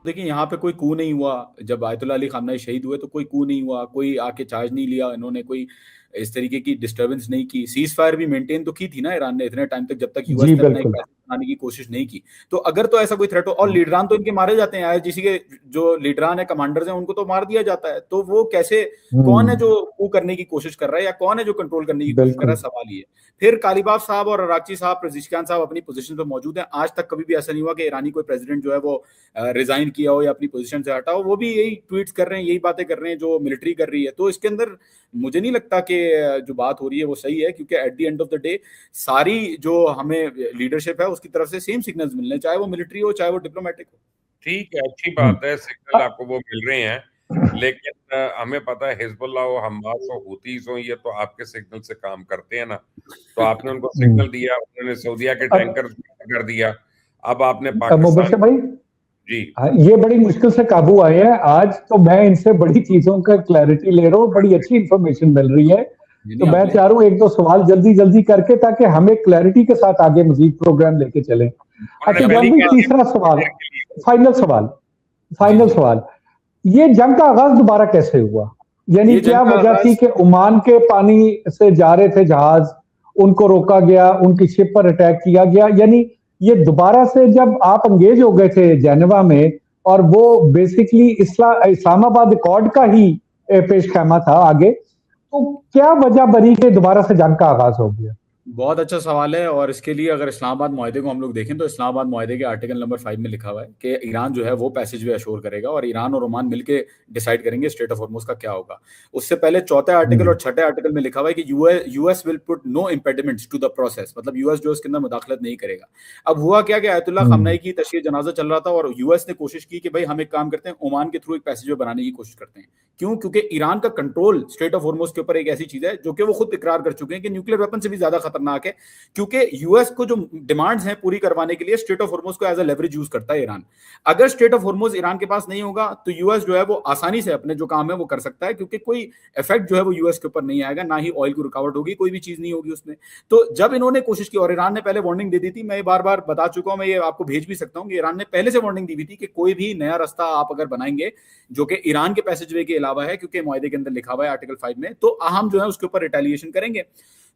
देखिए यहाँ पे कोई कू नहीं हुआ। जब आयतुल्लाह अली खामनेई शहीद हुए तो कोई कू नहीं हुआ, कोई आके चार्ज नहीं लिया, इन्होंने कोई इस तरीके की डिस्टरबेंस नहीं की। सीज फायर भी मेंटेन तो की थी ना ईरान ने इतने टाइम तक, जब तक यूएस जी ने अपना एक बिल्कुल। पैसा बनाने की कोशिश नहीं की। तो अगर तो ऐसा कोई थ्रेट हो, और लीडरान तो इनके मारे जाते हैं, आईआरजीसी के जो लीडरान है, कमांडर्स हैं, उनको तो मार दिया जाता है। तो वो कैसे, कौन है हम्म। जो कू करने की कोशिश कर रहा है या कौन है जो कंट्रोल करने की कोशिश कर रहा बिल्कुल। है, सवाल ये। फिर कालीबाफ साहब और अरागची साहब, पेज़ेशकियान साहब अपनी पोजीशन पे मौजूद हैं। आज तक कभी भी ऐसा नहीं हुआ कि ईरानी कोई प्रेसिडेंट जो है वो रिजाइन किया हो या अपनी पोजीशन से हटा हो। वो भी यही ट्वीट्स कर रहे हैं, यही बातें कर रहे हैं जो मिलिट्री कर रही है। तो इसके अंदर मुझे नहीं लगता कि जो बात हो रही है वो सही है, क्योंकि at the end of the day सारी जो हमें लीडरशिप है उसकी तरफ से सेम सिग्नल्स मिलने, चाहे वो मिलिट्री हो चाहे वो डिप्लोमेटिक हो। ठीक है, अच्छी हम्म। बात है, सिग्नल आपको वो मिल रहे हैं, लेकिन हमें पता है हिजबुल्लाह हो, हमास हो, हुतीस हो, ये तो आपके सिग्नल से काम करते हैं ना। तो आपने उनको सिग्नल दिया, उन्होंने सऊदीया के टैंकर कर दिया, अब आपने मुबशर पाकिस्तान भाई, जी ये बड़ी मुश्किल से काबू आए हैं आज। तो मैं इनसे बड़ी चीजों का क्लैरिटी ले रहा हूँ, बड़ी अच्छी इंफॉर्मेशन मिल रही है। तो मैं चाह रहा हूँ एक दो सवाल जल्दी जल्दी करके, ताकि हमें क्लैरिटी के साथ आगे मजीद प्रोग्राम लेके चलें। अच्छा जान भाई, तीसरा सवाल, फाइनल सवाल, फाइनल सवाल, ये जंग का आगाज दोबारा कैसे हुआ? यानी क्या वजह थी कि ओमान के पानी से जा रहे थे जहाज, उनको रोका गया, उनकी शिप पर अटैक किया गया? यानी ये दोबारा से जब आप अंगेज हो गए थे जेनेवा में, और वो बेसिकली इस्लामाबाद अकॉर्ड का ही पेश खैमा था आगे, तो क्या वजह बनी कि दोबारा से जंग का आगाज हो गया? बहुत अच्छा सवाल है। और इसके लिए अगर इस्लामाबाद मुआहदे को हम लोग देखें तो इस्लामाबाद मुआहदे के आर्टिकल नंबर 5 में लिखा हुआ है कि ईरान जो है वो पैसेज वे अशोर करेगा और ईरान और ओमान मिलके डिसाइड करेंगे स्ट्रेट ऑफ हॉर्मुज का क्या होगा। उससे पहले चौथे आर्टिकल और छठे आर्टिकल में लिखा हुआ है कि US will put no impediments to the process, मतलब यूएस जो इसके अंदर मुदाखलत नहीं करेगा। अब हुआ क्या कि आयतुल्लाह खामनेई की तशरीह जनाजा चल रहा था और यूएस ने कोशिश की कि भाई हम एक काम करते हैं, ओमान के थ्रू एक पैसेज वे बनाने की कोशिश करते हैं। क्यों? क्योंकि ईरान का कंट्रोल स्ट्रेट ऑफ हॉर्मुज के ऊपर एक ऐसी चीज है जो कि वो खुद इकरार कर चुके हैं कि न्यूक्लियर वेपन से भी ज्यादा खतरनाक है, क्योंकि यूएस को जो डिमांड्स हैं पूरी करवाने के लिए स्ट्रेट ऑफ हॉर्मुज को एज अ लेवरेज यूज करता है ईरान। अगर स्ट्रेट ऑफ हॉर्मुज ईरान के पास नहीं होगा तो यूएस जो है वो आसानी से अपने जो काम है वो कर सकता है, क्योंकि कोई इफेक्ट जो है वो यूएस के ऊपर नहीं आएगा, ना ही ऑयल की रुकावट होगी, कोई भी चीज नहीं होगी उसमें। तो जब इन्होंने कोशिश की, और ईरान ने पहले वार्निंग दे दी थी, मैं बार बार बता चुका हूं, मैं ये आपको भेज भी सकता हूं कि ईरान ने पहले से वार्निंग दी हुई थी कि कोई भी नया रास्ता आप अगर बनाएंगे जो कि ईरान के पैसेजवे के अलावा है, क्योंकि मुआहदे के अंदर लिखा हुआ है आर्टिकल 5 में, तो हम जो है उसके ऊपर रिटेलिएशन करेंगे।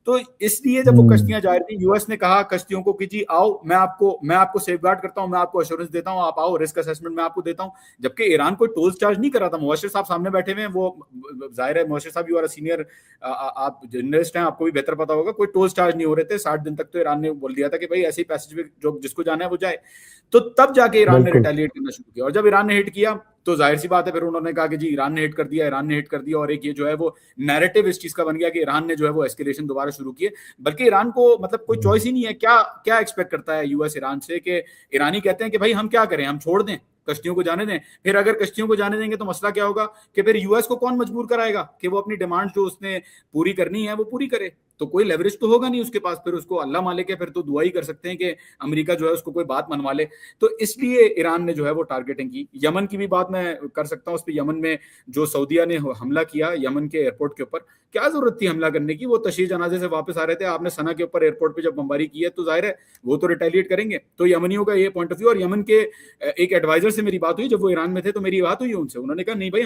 तो इसलिए जब वो कश्तियां जा रही थी, यूएस ने कहा कश्तियों को कि जी आओ, मैं आपको सेफगार्ड करता हूं, मैं आपको एश्योरेंस देता हूं, आप आओ, रिस्क असेसमेंट मैं आपको देता हूं। जबकि ईरान कोई टोल्स चार्ज नहीं कर रहा था। मुबशिर साहब सामने बैठे हुए हैं, वो जाहिर है मुबशिर साहब यू आर सीनियर, आप जर्नलिस्ट हैं, आपको भी बेहतर पता होगा, कोई टोल्स चार्ज नहीं हो रहे थे 60 दिन तक। तो ईरान ने बोल दिया था कि भाई ऐसे ही पैसेज जो जिसको जाना है वो जाए। तो तब जाके ईरान ने रिटेलिएट करना शुरू किया, और जब ईरान ने हिट किया तो जाहिर सी बात है फिर उन्होंने कहा कि जी ईरान ने हिट कर दिया, ईरान ने हिट कर दिया। और एक ये जो है वो नैरेटिव इस चीज का बन गया कि ईरान ने जो है वो एस्केलेशन दोबारा शुरू की है। बल्कि ईरान को मतलब कोई चॉइस ही नहीं है। क्या क्या एक्सपेक्ट करता है यूएस ईरान से कि ईरानी कहते हैं कि भाई हम क्या करें, हम छोड़ दें, कश्तियों को जाने दें। फिर अगर कश्तियों को जाने देंगे तो मसला क्या होगा कि फिर यूएस को कौन मजबूर कराएगा कि वो अपनी डिमांड जो उसने पूरी करनी है वो पूरी करे? तो कोई लेवरेज तो होगा नहीं उसके पास। फिर उसको अल्लाह मालिक है, फिर तो दुआ ही कर सकते हैं कि अमेरिका जो है उसको कोई बात मनवा ले। तो इसलिए ईरान ने जो है वो टारगेटिंग की। यमन की भी बात मैं कर सकता हूँ। उस पर यमन में जो सऊदिया ने हमला किया यमन के एयरपोर्ट के ऊपर, क्या जरूरत थी हमला करने की? वो तशरीह जनाजे से वापस आ रहे थे, आपने सना के ऊपर एयरपोर्ट पे जब बमबारी की है तो जाहिर है वो तो रिटेलिएट करेंगे। तो यमनियों का ये पॉइंट ऑफ व्यू। और यमन के एक एडवाइजर से मेरी बात हुई जब वो ईरान में थे, तो मेरी बात हुई उनसे, उन्होंने कहा नहीं भाई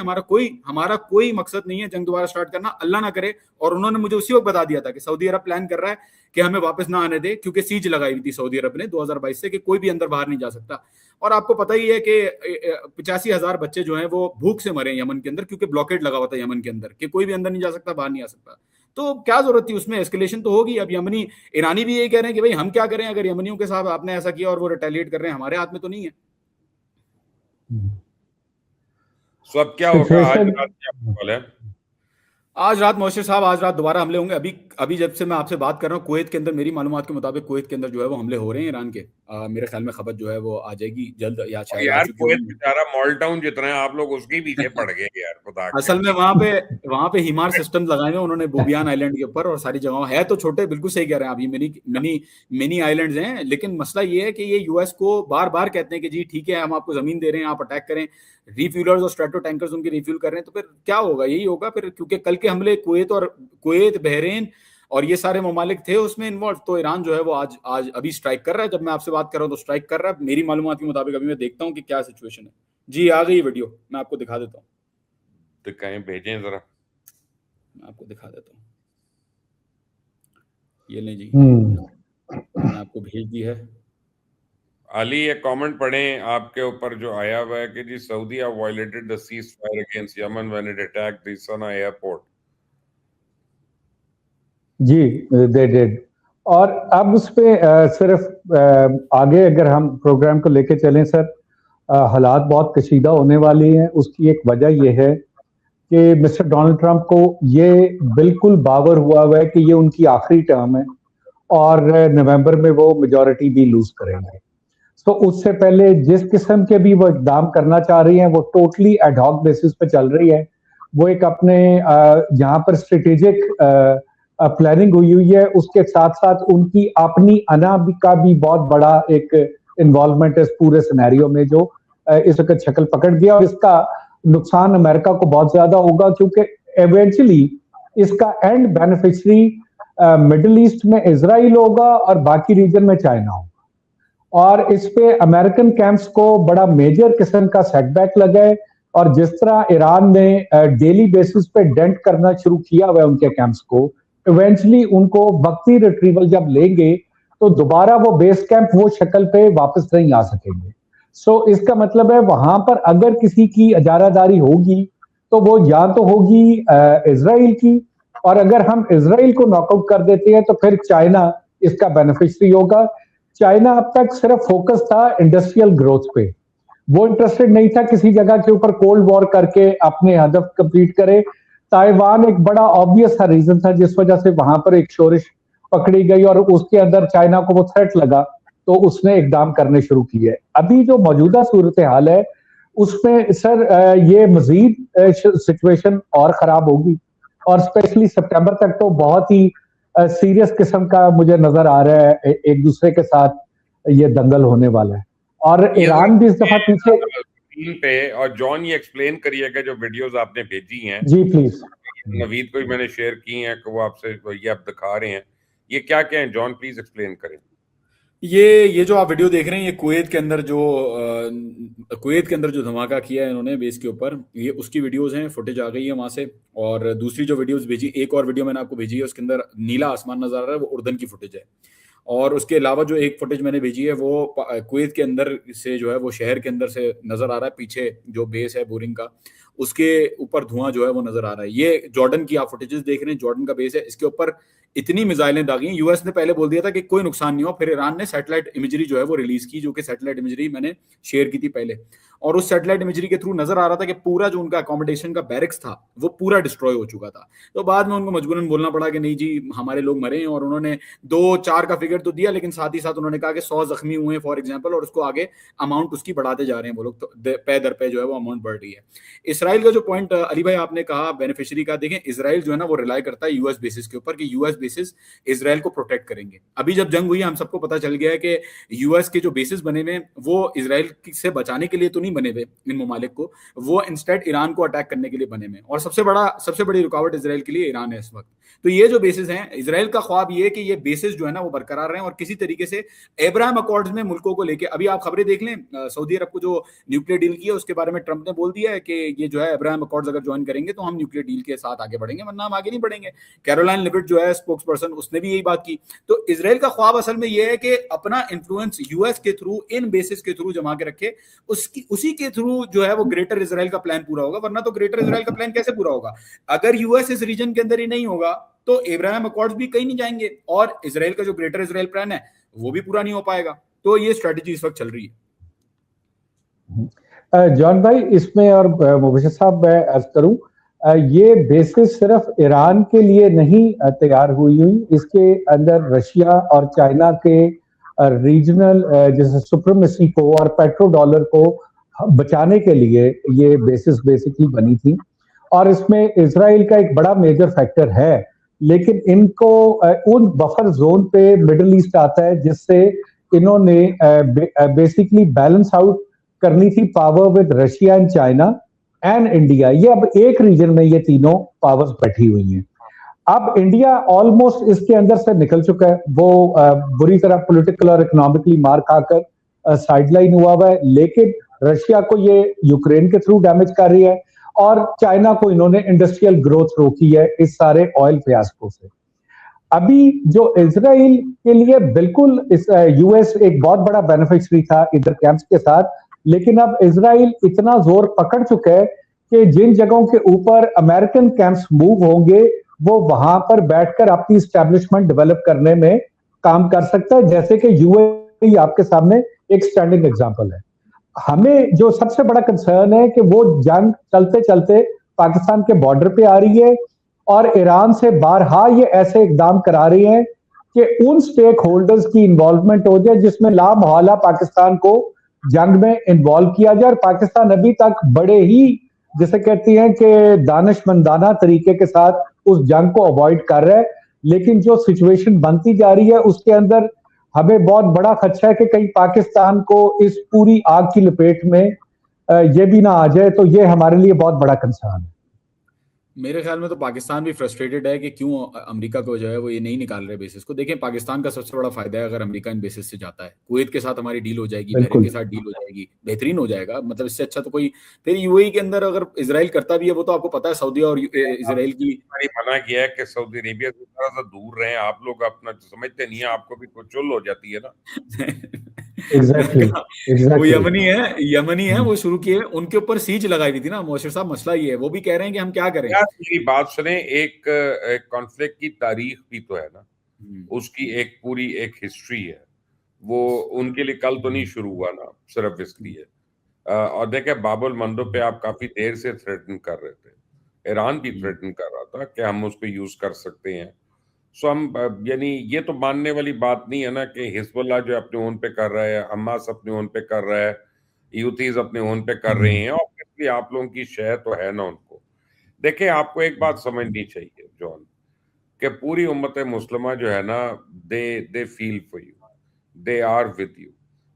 हमारा कोई मकसद नहीं है जंग दोबारा स्टार्ट करना, अल्लाह ना करे। और उन्होंने मुझे उसी वक्त बता दिया था कि सऊदी अरब प्लान कर रहा है कि हमें वापस ना आने दे, क्योंकि सीज लगाई हुई थी सऊदी अरब ने 2022 से कि कोई भी अंदर बाहर नहीं जा सकता। और आपको पता ही है कि 85,000 बच्चे जो हैं वो भूख से मरे यमन के अंदर, क्योंकि ब्लॉकेड लगा हुआ था यमन के अंदर कि कोई भी अंदर नहीं जा सकता, बाहर नहीं आ सकता। तो क्या जरूरत थी उसमें? एस्केलेशन तो होगी। अब यमनी ईरानी भी यही कह रहे हैं कि भाई हम क्या करें, अगर यमनियों के साथ आपने ऐसा किया और वो रिटेलिएट कर रहे हैं, हमारे हाथ में तो नहीं है। सो अब क्या होगा आज रात क्या है? आज रात मोहसिर साहब, आज रात दोबारा हमले होंगे। अभी जब से मैं आपसे बात कर रहा हूँ, कुवैत के अंदर मेरी मालूमात के मुताबिक कुवैत के अंदर जो है वो हमले हो रहे हैं ईरान के। मेरे ख्याल में खबर जो है वो आ जाएगी जल्द, या शायद आ यार चुकी कुवैत होगी। बेचारा मॉल टाउन जितना है, आप लोग उसके पीछे पड़ गए यार, खुदा के असल में वहां पे हिमार सिस्टम लगाए हुए उन्होंने बोबियान आइलैंड के ऊपर, और सारी जगह है तो छोटे, बिल्कुल सही कह रहे हैं आप, ये मिनी मिनी मिनी आइलैंड्स हैं। लेकिन मसला ये है कि ये यूएस को बार बार कहते हैं कि जी ठीक है हम आपको जमीन दे रहे हैं, आप अटैक करें। रिफ्यूलर्स और स्ट्रेटो टैंकर्स उनके रिफ्यूल कर रहे हैं, तो फिर क्या होगा? यही होगा फिर, क्योंकि कल के हमले कुवैत, बहरीन और ये सारे ममालिक थे उसमें इन्वॉल्व। तो ईरान जो है वो आज अभी स्ट्राइक कर रहा है। जब मैं आपसे बात कर रहा हूँ तो स्ट्राइक कर रहा है। मेरी मालूमात के मुताबिक अभी मैं देखता हूँ कि क्या सिचुएशन है। जी आ गई वीडियो, मैं आपको दिखा देता हूँ। तो कहीं भेजें जरा, मैं आपको दिखा देता हूँ। ये ले जी, हम्म। मैंने आपको भेज दी है। अली ये कमेंट पढ़ें आपके ऊपर जो आया हुआ है कि जी Saudi have violated the ceasefire against Yemen when it attacked the Sanaa airport. जी दे डिड। और अब उस पे सिर्फ आगे अगर हम प्रोग्राम को लेके चलें सर, हालात बहुत कशीदा होने वाली हैं। उसकी एक वजह यह है कि मिस्टर डोनाल्ड ट्रंप को ये बिल्कुल बावर हुआ है कि ये उनकी आखिरी टर्म है और नवंबर में वो मेजॉरिटी भी लूज करेंगे। तो उससे पहले जिस किस्म के भी वो इकदाम करना चाह रही हैं वो टोटली एडहॉक बेसिस पे चल रही है। वो एक अपने जहां पर स्ट्रेटेजिक प्लानिंग हुई है, उसके साथ साथ उनकी अपनी अना का भी बहुत बड़ा एक इन्वॉल्वमेंट है इस पूरे सिनेरियो में, जो इस वक्त शक्ल पकड़ गया। और इसका नुकसान अमेरिका को बहुत ज्यादा होगा क्योंकि इवेंचुअली इसका एंड बेनिफिशियरी मिडिल ईस्ट में इजराइल होगा और बाकी रीजन में चाइना होगा। और इस पे अमेरिकन कैंप्स को बड़ा मेजर किस्म का सेटबैक लगा है। और जिस तरह ईरान ने डेली बेसिस पे डेंट करना शुरू किया हुआ है उनके कैंप्स को, इवेंचुअली उनको वक्ती रिट्रीवल जब लेंगे तो दोबारा वो बेस कैंप वो शक्ल पे वापस नहीं आ सकेंगे। सो इसका मतलब है वहां पर अगर किसी की इजारादारी होगी तो वो या तो होगी इजराइल की, और अगर हम इजराइल को नॉकआउट कर देते हैं तो फिर चाइना इसका बेनिफिशियरी होगा। चाइना अब तक सिर्फ फोकस था इंडस्ट्रियल ग्रोथ पे, वो इंटरेस्टेड नहीं था किसी जगह के ऊपर कोल्ड वॉर करके अपने हदफ कंप्लीट करे। ताइवान एक बड़ा ऑब्वियस सा रीजन था जिस वजह से वहां पर एक शोरिश पकड़ी गई और उसके अंदर चाइना को वो थ्रेट लगा तो उसने इकदाम करने शुरू किए। अभी जो मौजूदा सूरत हाल है उसमें सर ये मजीद सिचुएशन और खराब होगी और स्पेशली सितंबर तक तो बहुत ही सीरियस किस्म का मुझे नजर आ रहा है एक दूसरे के साथ ये दंगल होने वाला है। और ईरान भी इस दफा पीछे पे, और जॉन ये एक्सप्लेन करिएगा जो वीडियोस आपने भेजी हैं। जी प्लीज। नवीद को भी मैंने शेयर की हैं कि वो आपसे ये आप दिखा रहे हैं, ये क्या क्या है जॉन, प्लीज एक्सप्लेन करें। ये जो आप वीडियो देख रहे हैं, ये कुवैत के अंदर जो धमाका किया है इन्होंने बेस के ऊपर, ये उसकी वीडियोस हैं, फुटेज आ गई है वहां से। और दूसरी जो वीडियोस भेजी, एक और वीडियो मैंने आपको भेजी है, उसके अंदर नीला आसमान नजर आ रहा है, वो उर्दन की फुटेज है। और उसके अलावा जो एक फुटेज मैंने भेजी है वो कुवैत के अंदर से जो है वो शहर के अंदर से नजर आ रहा है, पीछे जो बेस है बोरिंग का उसके ऊपर धुआं जो है वो नजर आ रहा है। ये जॉर्डन की आप फुटेजेस देख रहे हैं, जॉर्डन का बेस है, इसके ऊपर इतनी मिसाइलें दागी हैं। यूएस ने पहले बोल दिया था कि कोई नुकसान नहीं हो, फिर ईरान ने सैटेलाइट इमेजरी जो है वो रिलीज की, जो कि सैटेलाइट इमेजरी मैंने शेयर की थी पहले। और उस सैटेलाइट इमेजरी के थ्रू नजर आ रहा था कि पूरा जो उनका अकोमोडेशन का बैरिक्स था वो पूरा डिस्ट्रॉय हो चुका था। तो बाद में उनको मजबूरन बोलना पड़ा कि नहीं जी हमारे लोग मरे हैं, और उन्होंने 2-4 का फिगर तो दिया, लेकिन साथ ही साथ उन्होंने कहा कि 100 जख्मी हुए हैं फॉर एग्जाम्पल, और उसको आगे अमाउंट उसकी बढ़ाते जा रहे हैं वो लोग, तो पे दर पे जो है वो अमाउंट बढ़ रही है। इसराइल का जो पॉइंट अली भाई आपने कहा बेनिफिशियरी का, देखें इसराइल जो है ना वो रिलाई करता है यूएस बेसिस के ऊपर कि यूएस बेसिस इसराइल को प्रोटेक्ट करेंगे। अभी जब जंग हुई हम सबको पता चल गया है कि यूएस के जो बेसिस बने हुए वो इसराइल से बचाने के लिए तो नहीं बने हुए इन ममालिक को, वो इंस्टेड ईरान को अटैक करने के लिए बने हुए। और सबसे बड़ी रुकावट इसराइल के लिए ईरान है इस वक्त। तो ये जो बेसिस हैं, इसराइल का ख्वाब ये है कि ये बेसिस जो है ना वो बरकरार रहें और किसी तरीके से अब्राहम अकॉर्ड्स में मुल्कों को लेके, अभी आप खबरें देख लें सऊदी अरब को जो न्यूक्लियर डील की है उसके बारे में ट्रंप ने बोल दिया है कि ये जो है अब्राहम अकॉर्ड्स अगर ज्वाइन करेंगे तो हम न्यूक्लियर डील के साथ आगे बढ़ेंगे, वरना हम आगे नहीं बढ़ेंगे। कैरोलाइन लिविट जो है स्पोक्स पर्सन, उसने भी यही बात की। तो इसराइल का ख्वाब असल में यह है कि अपना इन्फ्लुएंस यूएस के थ्रू, इन बेसिस के थ्रू जमा के रखे, उसी के थ्रू जो है वो ग्रेटर इसराइल का प्लान पूरा होगा। वरना तो ग्रेटर इसराइल का प्लान कैसे पूरा होगा अगर यूएस इस रीजन के अंदर ही नहीं होगा, तो अब्राहम अकॉर्ड्स भी कहीं नहीं जाएंगे और इसराइल का जो ग्रेटर इसराइल प्लान है वो भी पूरा नहीं हो पाएगा। तो ये स्ट्रेटजी इस वक्त चल रही है। जॉन भाई इसमें और मुबशिर साहब मैं अर्ज करूं, ये बेसिस सिर्फ ईरान के लिए नहीं तैयार हुई, इसके अंदर रशिया और चाइना के रीजनल जैसे सुप्रीमेसी को और पेट्रो डॉलर को बचाने के लिए ये बेसिस बेसिकली बनी थी। और इसमें इसराइल का एक बड़ा मेजर फैक्टर है, लेकिन इनको उन बफर जोन पे मिडिल ईस्ट आता है जिससे इन्होंने बेसिकली बैलेंस आउट करनी थी power with Russia and China and India. ये अब एक रीजन में ये तीनों पावर्स बैठी हुई हैं। अब इंडिया ऑलमोस्ट इसके अंदर से निकल चुका है, वो बुरी तरह पॉलिटिकल और इकोनॉमिकली मार खाकर साइडलाइन हुआ है, लेकिन रशिया को ये यूक्रेन के थ्रू डैमेज कर रही है, और चाइना को इन्होंने इंडस्ट्रियल ग्रोथ रोकी है इस सारे ऑयल फियास्को से। अभी जो इजराइल के लिए बिल्कुल इस यूएस एक बहुत बड़ा बेनिफिशियरी था इधर कैंप्स के साथ, लेकिन अब इजराइल इतना जोर पकड़ चुका है कि जिन जगहों के ऊपर अमेरिकन कैंप्स मूव होंगे वो वहां पर बैठकर अपनी स्टैब्लिशमेंट डेवलप करने में काम कर सकता है, जैसे कि यूएई आपके सामने एक स्टैंडिंग एग्जांपल है। हमें जो सबसे बड़ा कंसर्न है कि वो जंग चलते चलते पाकिस्तान के बॉर्डर पे आ रही है, और ईरान से बारहा ये ऐसे इकदाम करा रही है कि उन स्टेक होल्डर्स की इन्वॉल्वमेंट हो जाए जिसमें ला मोहल्ला पाकिस्तान को जंग में इन्वॉल्व किया जाए। और पाकिस्तान अभी तक बड़े ही, जैसे कहती हैं कि दानिशमंदाना तरीके के साथ उस जंग को अवॉइड कर रहा है, लेकिन जो सिचुएशन बनती जा रही है उसके अंदर हमें बहुत बड़ा खदशा है कि कहीं पाकिस्तान को इस पूरी आग की लपेट में ये भी ना आ जाए, तो ये हमारे लिए बहुत बड़ा कंसर्न है। मेरे ख्याल में तो पाकिस्तान भी फ्रस्ट्रेटेड है कि क्यों अमेरिका को जो है वो ये नहीं निकाल रहे बेसिस को। देखें, पाकिस्तान का सबसे बड़ा फायदा है अगर अमेरिका इन बेसिस से जाता है। कुवैत के साथ हमारी डील हो जाएगी, बहरीन के साथ डील हो जाएगी, बेहतरीन हो जाएगा। मतलब इससे अच्छा तो कोई, फिर यूएई के अंदर अगर इजराइल करता भी है, वो तो आपको पता है सऊदी और इजराइल की मना किया है कि सऊदी अरेबिया से थोड़ा सा दूर रहे आप लोग, अपना समझते नहीं है, आपको भी कुछ चुल हो जाती है ना। Exactly. वो यमनी है वो शुरू किए, उनके ऊपर सीज लगाई हुई थी ना मोशर साहब। मसला ये है, वो भी कह रहे हैं कि हम क्या करें। यार मेरी बात सुने, एक कॉन्फ्लिक्ट की तारीख भी तो है ना, उसकी एक पूरी एक हिस्ट्री है। वो उनके लिए कल तो नहीं शुरू हुआ ना, सिर्फ इसलिए। और देखे, बाबुल मंदब पे आप काफी देर से थ्रेटन कर रहे थे, ईरान भी थ्रेटन कर रहा था कि हम उसको यूज कर सकते हैं। सो हम यानी ये तो मानने वाली बात नहीं है ना कि हिजबुल्लाह जो अपने ओन पे कर रहा है, हमास अपने ओन पे कर रहा है, यूथीज अपने ओन पे कर रहे हैं, और आप लोगों की शह तो है ना उनको। देखिए, आपको एक बात समझनी चाहिए जॉन, कि पूरी उम्मत मुस्लिमा जो है ना, they feel for you, they are with you,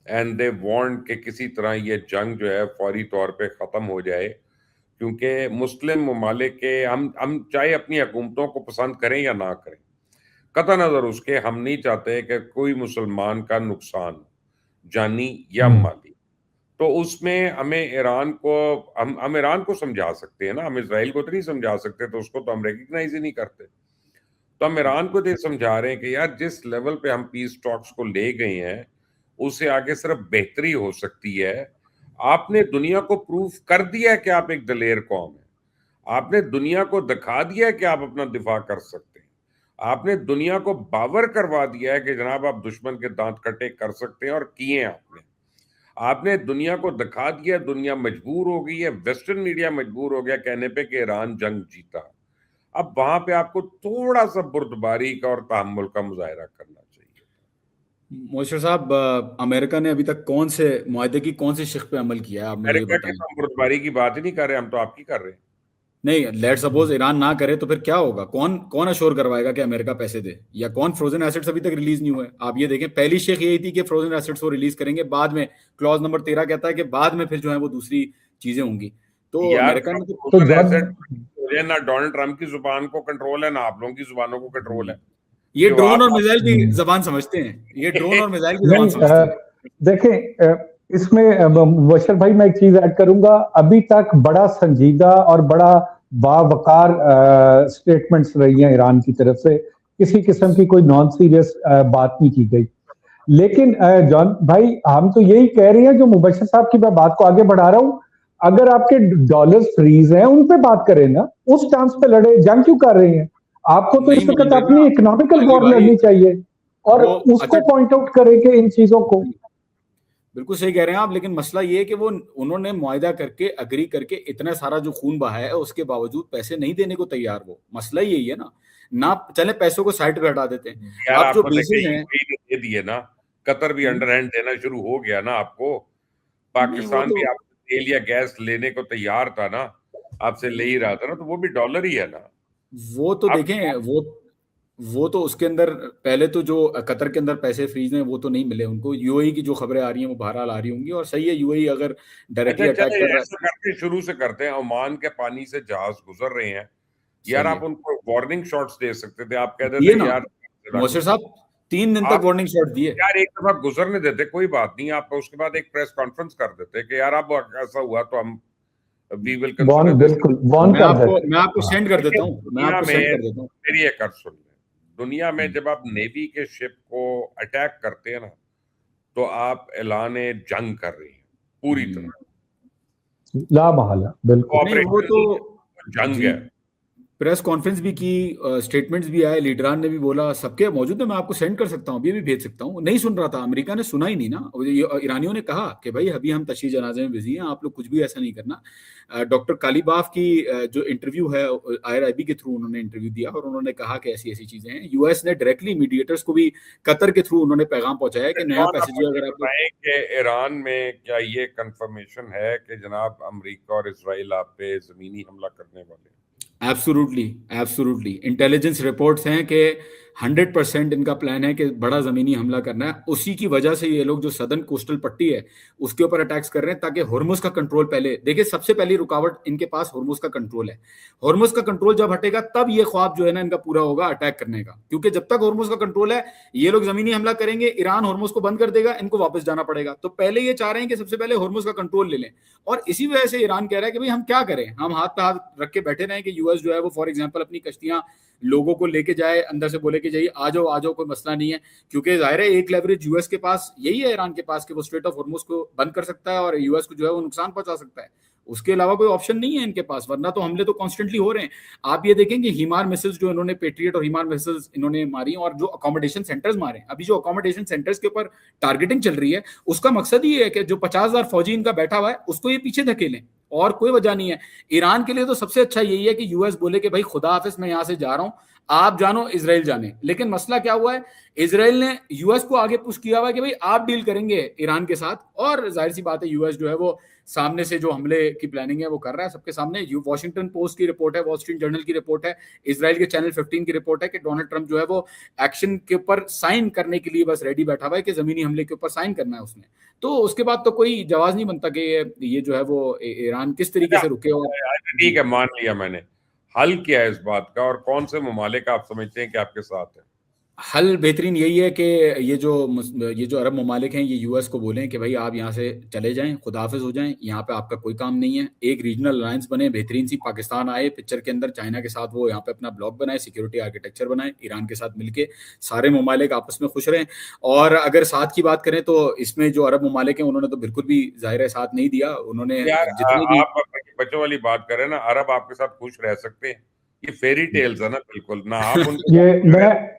and they want कि किसी तरह ये जंग जो है फौरी तौर पे खत्म हो जाए। क्योंकि मुस्लिम ममालिक के हम चाहे अपनी हुकूमतों को पसंद करें या ना करें, कतई नजर उसके हम नहीं चाहते कि कोई मुसलमान का नुकसान, जानी या माली। तो उसमें हमें ईरान को, हम ईरान को समझा सकते हैं ना, हम इजराइल को तो नहीं समझा सकते, तो उसको तो हम रेकग्नाइज ही नहीं करते। तो हम ईरान को ये समझा रहे हैं कि यार जिस लेवल पे हम पीस टॉक्स को ले गए हैं, उससे आगे सिर्फ बेहतरी हो सकती है। आपने दुनिया को प्रूफ कर दिया है कि आप एक दलेर कौम है, आपने दुनिया को दिखा दिया है कि आप अपना दिफा कर सकते हैं, आपने दुनिया को बावर करवा दिया है कि जनाब आप दुश्मन के दांत कटे कर सकते हैं, और किए आपने दुनिया को दिखा दिया। दुनिया मजबूर हो गई है, वेस्टर्न मीडिया मजबूर हो गया कहने पे कि ईरान जंग जीता। अब वहां पे आपको थोड़ा सा बुर्दबारी का और तहम्मुल का मुजाहरा करना चाहिए। मोशर साहब, अमेरिका ने अभी तक कौन से मुआहदे की कौन सी शिक पे अमल किया है, आप मुझे अमेरिका की बताएं। तो हम बुर्दबारी की बात ही नहीं कर रहे, हम तो आपकी कर रहे हैं। नहीं, लेट सपोज ईरान ना करे तो फिर क्या होगा? कौन कौन अश्योर करवाएगा कि अमेरिका पैसे दे? या कौन फ्रोजन एसेट्स अभी तक रिलीज नहीं हुए? आप ये देखें, पहली शेख यही थी कि फ्रोजन एसेट्स वो रिलीज करेंगे, बाद में क्लॉज नंबर 13 कहता है कि बाद में फिर जो है वो दूसरी चीजें होंगी। तो यार अमेरिका ने ना डोनाल्ड ट्रंप की जुबान को कंट्रोल है, ना आप लोगों की जुबानों को कंट्रोल है। ये ड्रोन और मिसाइल की जबान समझते हैं, ये ड्रोन और मिसाइल की जबान समझते हैं। देखें, इसमें बशर भाई मैं एक चीज ऐड करूंगा, अभी तक बड़ा संजीदा और बड़ा बावकार स्टेटमेंट्स रही हैं ईरान की तरफ से, किसी किस्म की कोई नॉन सीरियस बात नहीं की गई। लेकिन जॉन भाई, हम तो यही कह रहे हैं, जो मुबशर साहब की मैं बात को आगे बढ़ा रहा हूं, अगर आपके डॉलर फ्रीज हैं उन पे बात करें ना, उस स्टांस पे लड़े, जंग क्यों कर रहे हैं? आपको तो इस वक्त अपनी इकोनॉमिकल वॉर लड़नी चाहिए, और उसको पॉइंट आउट करें कि इन चीजों को। बिल्कुल सही कह रहे हैं आप, लेकिन मसला ये है कि वो उन्होंने मुआहदा करके, अग्री करके इतना सारा जो खून बहाया है, उसके बावजूद पैसे नहीं देने को तैयार। वो मसला यही है ना चले पैसों को साइड पे हटा देते हैं। यार अब जो बेसिस हैं दे दिए ना, कतर भी अंडरहैंड देना शुरू हो गया ना आपको। पाकिस्तान भी आपसे तेल या गैस लेने को तैयार था ना, आपसे ले ही रहा था ना, तो वो भी डॉलर ही है ना। वो तो देखें, वो तो उसके अंदर पहले तो जो कतर के अंदर पैसे फ्रीज हैं वो तो नहीं मिले उनको। यूएई की जो खबरें आ रही हैं वो बहरहाल आ रही होंगी, और सही है, यूएई अगर डायरेक्टली अटैक कर रहा है। शुरू से करते हैं, ओमान के पानी से जहाज गुजर रहे हैं यार, आप उनको वार्निंग शॉट्स दे सकते थे, आप कह देते यार। मोशर साहब, 3 दिन तक वार्निंग शॉट दिए यार। एक दफा गुजरने देते, कोई बात नहीं, आप उसके बाद एक प्रेस कॉन्फ्रेंस कर देते कि यार अब ऐसा हुआ तो हम वी विल कंसीडर दिस। बिल्कुल वॉर्न कर देते। मैं आपको सेंड कर देता हूँ, मैं दुनिया आपको सेंड कर देता हूँ। मेरी एक अर्ज सुन लें, दुनिया में जब आप नेवी के शिप को अटैक करते हैं ना, तो आप ऐलान जंग कर रहे हैं पूरी तरह, ला महला, बिल्कुल। नहीं वो तो जंग जी, है। प्रेस कॉन्फ्रेंस भी की, स्टेटमेंट्स भी आए, लीडरान ने भी बोला, सबके मौजूद है। मैं आपको सेंड कर सकता हूँ, अभी भी भेज सकता हूँ। नहीं सुन रहा था, अमेरिका ने सुना ही नहीं ना। ईरानियों ने कहा कि भाई अभी हम तशरीह जनाजे में बिजी हैं, आप लोग कुछ भी ऐसा नहीं करना। डॉक्टर कालीबाफ की जो इंटरव्यू है IRIB के थ्रू उन्होंने इंटरव्यू दिया और उन्होंने कहा कि ऐसी ऐसी चीजें हैं। US ने डायरेक्टली मीडिएटर्स को भी कतर के थ्रू उन्होंने पैगाम पहुंचाया कि नया पैसेंजर अगर आप कि ईरान में क्या ये कंफर्मेशन है कि जनाब अमेरिका और इजराइल आप पे जमीनी हमला करने वाले हैं? Absolutely, absolutely. इंटेलिजेंस रिपोर्ट्स हैं कि 100% इनका प्लान है कि बड़ा जमीनी हमला करना है। उसी की वजह से ये लोग जो सदर्न कोस्टल पट्टी है उसके ऊपर अटैक्स कर रहे हैं, ताकि हॉर्मुज का कंट्रोल पहले देखिए। सबसे पहली रुकावट इनके पास हॉर्मुज का कंट्रोल है। हॉर्मुज का कंट्रोल जब हटेगा तब ये ख्वाब जो है ना इनका पूरा होगा अटैक करने का, क्योंकि जब तक हॉर्मुज का कंट्रोल है ये लोग जमीनी हमला करेंगे, ईरान हॉर्मुज को बंद कर देगा, इनको वापस जाना पड़ेगा। तो पहले ये चाह रहे हैं कि सबसे पहले हॉर्मुज का कंट्रोल ले लें, और इसी वजह से ईरान कह रहा है कि भाई हम क्या करें, हम हाथ पे हाथ रख के बैठे रहें कि US जो है वो फॉर एग्जांपल अपनी कश्तियां लोगों को लेके जाए, अंदर से बोले कि जाइए आ जाओ कोई मसला नहीं है। क्योंकि जाहिर है एक लेवरेज US के पास यही है, ईरान के पास, कि वो स्ट्रेट ऑफ हॉर्मुज को बंद कर सकता है और US को जो है वो नुकसान पहुंचा सकता है। उसके अलावा कोई ऑप्शन नहीं है इनके पास, वरना तो हमले तो कॉन्स्टेंटली हो रहे हैं। आप ये देखेंगे हिमार मिसाइल्स जो इन्होंने पेट्रियट और हिमार मिसाइल्स इन्होंने मारी, और जो अकोमोडेशन सेंटर्स मारे, अभी जो अकोमोडेशन सेंटर्स के ऊपर टारगेटिंग चल रही है उसका मकसद ही है कि जो 50,000 फौजी इनका बैठा हुआ है उसको ये पीछे धकेलें, और कोई वजह नहीं है। ईरान के लिए तो सबसे अच्छा यही है कि US बोले कि भाई खुदा हाफिज, मैं यहां से जा रहा हूं, आप जानो, इजराइल जाने। लेकिन मसला क्या हुआ है, इजराइल ने US को आगे पुश किया हुआ है कि भाई आप डील करेंगे ईरान के साथ, और जाहिर सी बात है US जो है वो सामने से जो हमले की प्लानिंग है वो कर रहा है सबके सामने। वॉशिंगटन पोस्ट की रिपोर्ट है, वॉल स्ट्रीट जर्नल की रिपोर्ट है, इजराइल के चैनल 15 की रिपोर्ट है कि डोनाल्ड ट्रंप जो है वो एक्शन के ऊपर साइन करने के लिए बस रेडी बैठा हुआ है कि जमीनी हमले के ऊपर साइन करना है उसने। तो उसके बाद तो कोई जवाब नहीं बनता कि ये जो है वो ईरान किस तरीके से रुके। और ठीक है, मान लिया मैंने, हल क्या है इस बात का, और कौन से ममालिक आप समझते हैं कि आपके साथ है? हल बेहतरीन यही है कि ये जो अरब ममालिक हैं ये US को बोलें कि भाई आप यहाँ से चले जाएं, खुदाफिज हो जाएं, यहाँ पे आपका कोई काम नहीं है। एक रीजनल अलायंस बने, बेहतरीन सी पाकिस्तान आए पिक्चर के अंदर, चाइना के साथ वो यहाँ पे अपना ब्लॉक बनाए, सिक्योरिटी आर्किटेक्चर बनाए, ईरान के साथ मिलके सारे ममालिक आपस में खुश रहें। और अगर साथ की बात करें तो इसमें जो अरब ममालिक हैं उन्होंने तो बिल्कुल भी जाहिर है साथ नहीं दिया। उन्होंने यार जितने भी आप बच्चों वाली बात करें ना, अरब आपके साथ खुश रह सकते हैं, ये फेरी टेल्स है ना, बिल्कुल ना। आप उनके